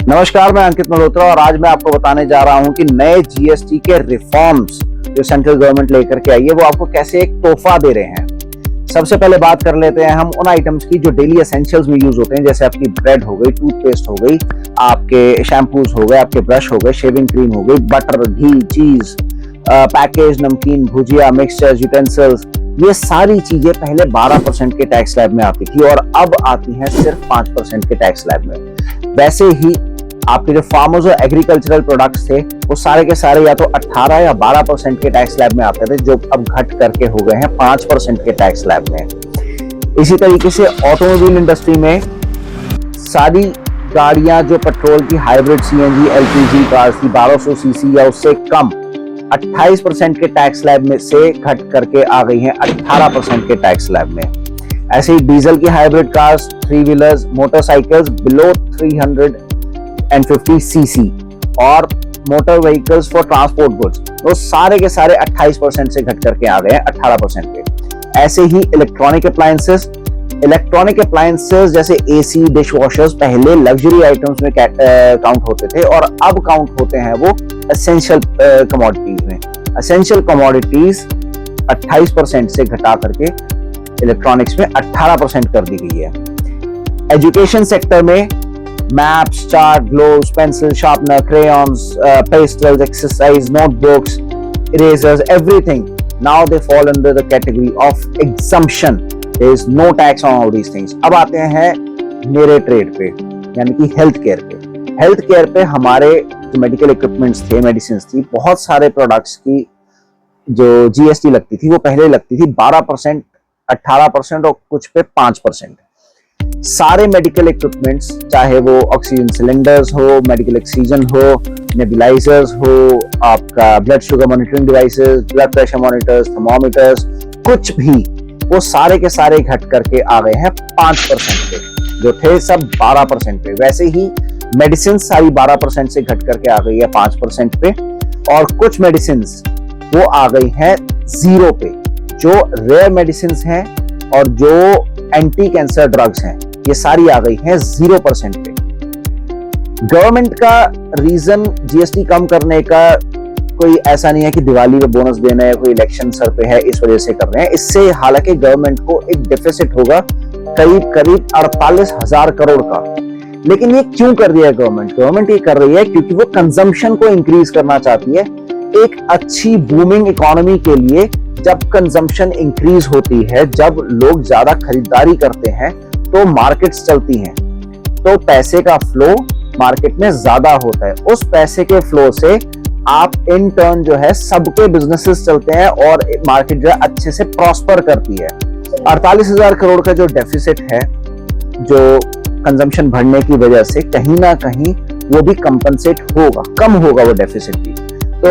नमस्कार, मैं अंकित मल्होत्रा और आज मैं आपको बताने जा रहा हूं कि नए जीएसटी के रिफॉर्म्स जो सेंट्रल गवर्नमेंट लेकर के आई है वो आपको कैसे एक तोहफा दे रहे हैं। सबसे पहले बात कर लेते हैं हम उन आइटम्स की जो डेली एसेंशियल्स में यूज होते हैं, जैसे आपकी ब्रेड हो गई, टूथपेस्ट हो गई, आपके शैम्पूज हो गए, आपके ब्रश हो गए, शेविंग क्रीम हो गई, बटर, घी, चीज, पैकेज, नमकीन, भुजिया, मिक्सचर, यूटेंसिल्स, ये सारी चीजें पहले 12% के टैक्स स्लैब में आती थी और अब आती हैं सिर्फ 5% के टैक्स स्लैब में। वैसे ही आपके जो फार्मर्स और एग्रीकल्चरल प्रोडक्ट्स थे वो सारे के सारे या तो 18 या 12% के टैक्स स्लैब में आते थे, जो अब घट करके हो गए हैं 5% के टैक्स स्लैब में। इसी तरीके से ऑटोमोबाइल इंडस्ट्री में सारी गाड़ियां जो पेट्रोल की हाइब्रिड सीएनजी एलपीजी कार्स थी 1200 सीसी या उससे कम 28% के टैक्स स्लैब में से घट करके आ गई हैं 18% के टैक्स स्लैब में। ऐसे ही डीजल की hybrid cars, 3 wheelers, motorcycles below 350 CC और motor vehicles for transport goods, वो सारे के सारे 28% से घट करके आ गए हैं 18% पे। ऐसे ही इलेक्ट्रॉनिक अप्लायंसेस जैसे एसी, डिश वॉशर्स पहले लग्जरी आइटम्स में काउंट होते थे और अब काउंट होते हैं वो एसेंशियल कमोडिटीज में। एसेंशियल कमोडिटीज 28% से घटा करके इलेक्ट्रॉनिक्स में 18% कर दी गई है। एजुकेशन सेक्टर में maps, chart, gloves, pencil, sharpener, crayons, pastels, exercise notebooks, erasers, everything now they fall under the category of exemption. There is no tax on all these things. अब आते हैं मेरे ट्रेड पे, यानी कि हेल्थ केयर पे। Health care पे हमारे जो मेडिकल इक्विपमेंट्स थे, मेडिसिन थी, बहुत सारे प्रोडक्ट्स की जो जीएसटी लगती थी वो पहले लगती थी 12%, 18% और कुछ पे 5%। सारे मेडिकल इक्विपमेंट्स, चाहे वो ऑक्सीजन सिलेंडर्स हो, मेडिकल ऑक्सीजन हो, नेबुलाइजर्स हो, आपका blood sugar monitoring devices, blood pressure monitors, thermometers, कुछ भी, वो सारे के सारे घट करके आ गए हैं 5% पे, जो थे सब 12% पे। वैसे ही मेडिसिन सारी 12% से घट करके आ गई है 5% पे और कुछ मेडिसिन वो आ गई हैं 0 पे। जो रेयर मेडिसिन हैं और जो एंटी कैंसर ड्रग्स हैं ये सारी आ गई हैं 0% पे। गवर्नमेंट का रीजन जीएसटी कम करने का कोई ऐसा नहीं है कि दिवाली पे बोनस देना है, कोई इलेक्शन सर पे है इस वजह से कर रहे हैं। इससे हालांकि गवर्नमेंट को एक डेफिसिट होगा करीब 48,000 करोड़ का। लेकिन ये क्यों कर रही है गवर्नमेंट ये कर रही है क्योंकि वो कंजम्पशन को इंक्रीज करना चाहती है। एक अच्छी बूमिंग इकोनॉमी के लिए जब कंजम्पशन इंक्रीज होती है, जब लोग ज्यादा खरीदारी करते हैं तो मार्केट्स चलती हैं, तो पैसे का फ्लो मार्केट में ज्यादा होता है। उस पैसे के फ्लो से आप इन टर्न जो है सबके बिजनेसेस चलते हैं और मार्केट जो है अच्छे से प्रॉस्पर करती है। 48,000 करोड़ का जो डेफिसिट है, जो कंजम्पशन बढ़ने की वजह से कहीं ना कहीं वो भी कंपनसेट होगा, कम होगा वो डेफिसिट भी। तो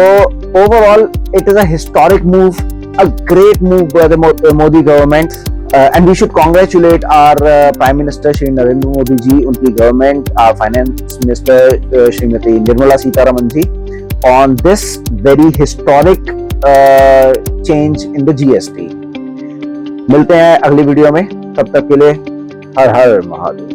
overall it is a historic move, a great move by the Modi government, and we should congratulate our Prime Minister Shri Narendra Modi ji, unki government, our Finance Minister Srimati Nirmala Sitharaman ji, on this very historic change in the GST. मिलते हैं अगली video में, तब तक के लिए हर हर महादेव।